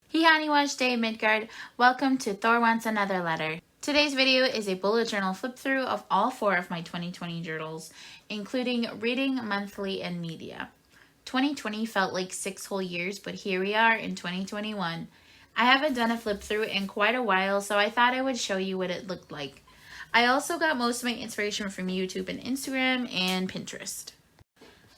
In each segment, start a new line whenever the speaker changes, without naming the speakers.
Hey Honeywash Day Midgard, welcome to Thor Wants Another Letter. Today's video is a bullet journal flip through of all 4 of my 2020 journals, including reading, monthly, and media. 2020 felt like 6 whole years, but here we are in 2021. I haven't done a flip through in quite a while, so I thought I would show you what it looked like. I also got most of my inspiration from YouTube and Instagram and Pinterest.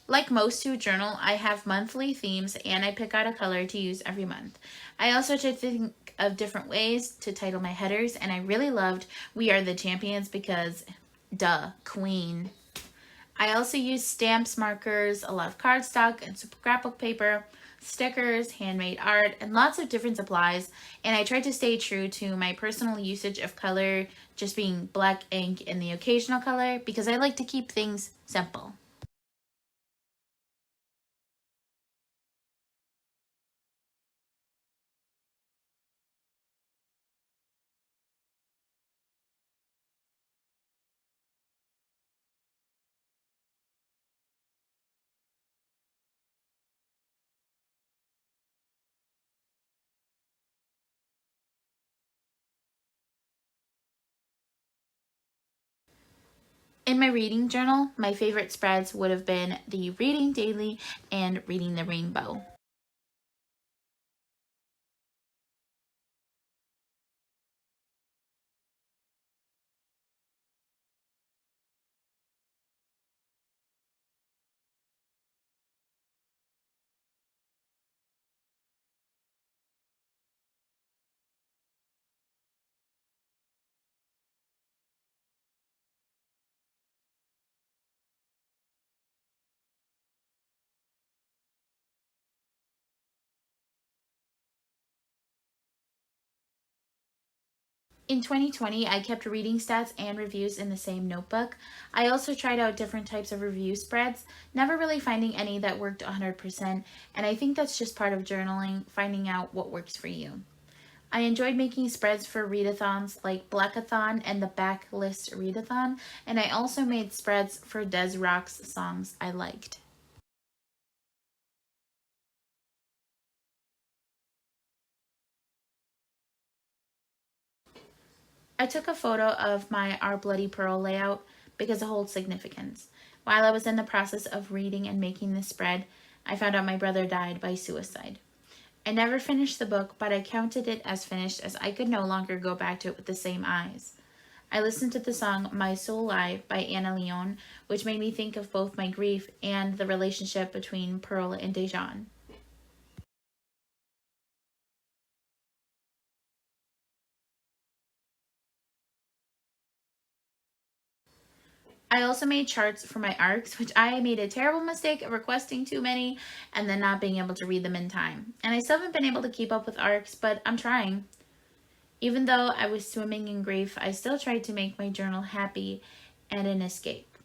Like most who journal, I have monthly themes and I pick out a color to use every month. I also try to think of different ways to title my headers, and I really loved We Are the Champions because, duh, queen. I also use stamps, markers, a lot of cardstock and scrapbook paper, stickers, handmade art, and lots of different supplies, and I tried to stay true to my personal usage of color, just being black ink and the occasional color, because I like to keep things simple. In my reading journal, my favorite spreads would have been the Reading Daily and Reading the Rainbow. In 2020, I kept reading stats and reviews in the same notebook. I also tried out different types of review spreads, never really finding any that worked 100%, and I think that's just part of journaling, finding out what works for you. I enjoyed making spreads for readathons like Blackathon and the Backlist Readathon, and I also made spreads for Des Rock's songs I liked. I took a photo of my Our Bloody Pearl layout because it holds significance. While I was in the process of reading and making this spread, I found out my brother died by suicide. I never finished the book, but I counted it as finished as I could no longer go back to it with the same eyes. I listened to the song My Soul Live by Anna Leon, which made me think of both my grief and the relationship between Pearl and Dejan. I also made charts for my arcs, which I made a terrible mistake of requesting too many and then not being able to read them in time. And I still haven't been able to keep up with arcs, but I'm trying. Even though I was swimming in grief, I still tried to make my journal happy and an escape.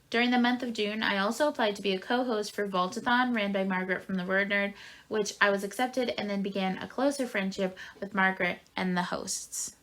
During the month of June, I also applied to be a co-host for Vaultathon, ran by Margaret from The Word Nerd, which I was accepted and then began a closer friendship with Margaret and the hosts.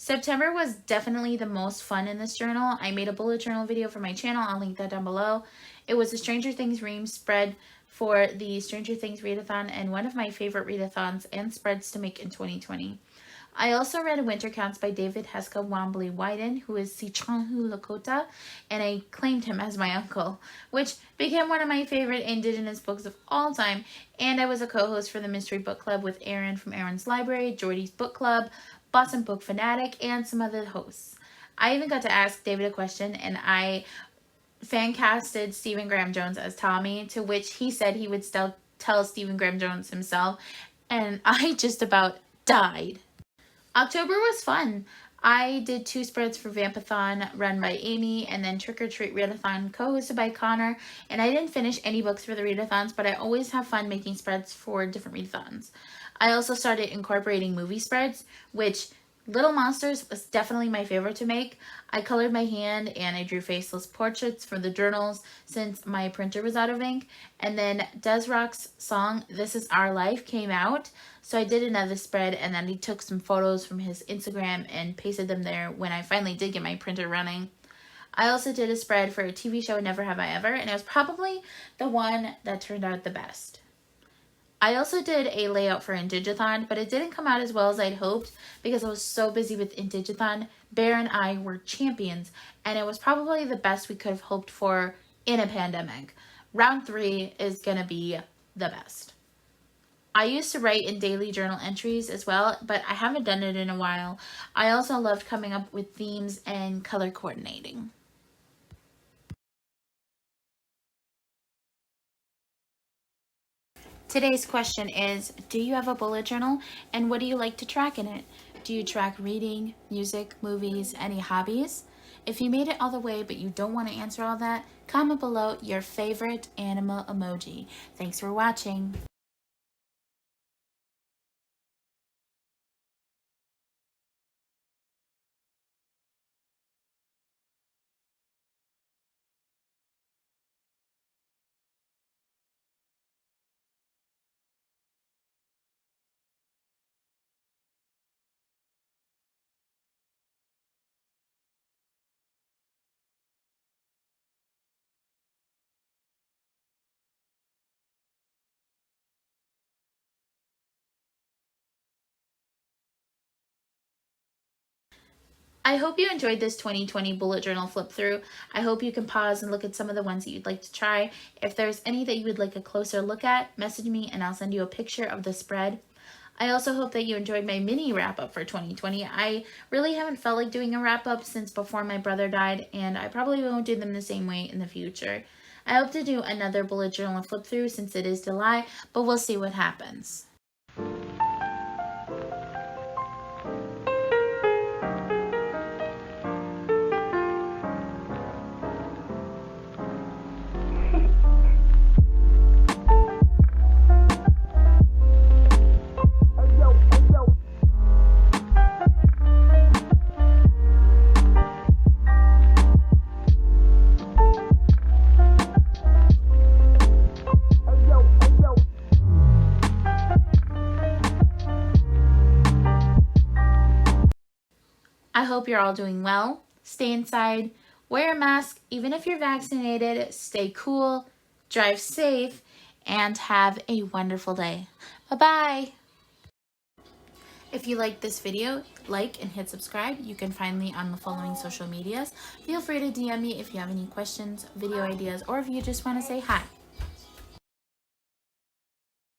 September was definitely the most fun in this journal. I made a bullet journal video for my channel. I'll link that down below. It was a Stranger Things ream spread for the Stranger Things readathon and one of my favorite readathons and spreads to make in 2020. I also read Winter Counts by David Heska Wambley Wyden, who is Sichanhu Lakota, and I claimed him as my uncle, which became one of my favorite Indigenous books of all time. And I was a co-host for the Mystery Book Club with Aaron from Aaron's Library, Jordy's Book Club, Boston Book Fanatic, and some other hosts. I even got to ask David a question, and I fan casted Stephen Graham Jones as Tommy, to which he said he would still tell Stephen Graham Jones himself, and I just about died. October was fun. I did 2 spreads for Vampathon run by Amy and then Trick or Treat Readathon co-hosted by Connor, and I didn't finish any books for the readathons, but I always have fun making spreads for different readathons. I also started incorporating movie spreads, which Little Monsters was definitely my favorite to make. I colored my hand and I drew faceless portraits for the journals since my printer was out of ink. And then Des Rock's song, This Is Our Life, came out. So I did another spread, and then he took some photos from his Instagram and pasted them there when I finally did get my printer running. I also did a spread for a TV show, Never Have I Ever, and it was probably the one that turned out the best. I also did a layout for Indigathon, but it didn't come out as well as I'd hoped because I was so busy with Indigathon. Bear and I were champions, and it was probably the best we could have hoped for in a pandemic. Round 3 is going to be the best. I used to write in daily journal entries as well, but I haven't done it in a while. I also loved coming up with themes and color coordinating. Today's question is, do you have a bullet journal, and what do you like to track in it? Do you track reading, music, movies, any hobbies? If you made it all the way but you don't want to answer all that, comment below your favorite animal emoji. Thanks for watching. I hope you enjoyed this 2020 bullet journal flip through. I hope you can pause and look at some of the ones that you'd like to try. If there's any that you would like a closer look at, message me and I'll send you a picture of the spread. I also hope that you enjoyed my mini wrap-up for 2020. I really haven't felt like doing a wrap-up since before my brother died, and I probably won't do them the same way in the future. I hope to do another bullet journal flip through since it is July, but we'll see what happens. I hope you're all doing well. Stay inside, wear a mask, even if you're vaccinated, stay cool, drive safe, and have a wonderful day. Bye-bye. If you liked this video, like and hit subscribe. You can find me on the following social medias. Feel free to DM me if you have any questions, video ideas, or if you just want to say hi.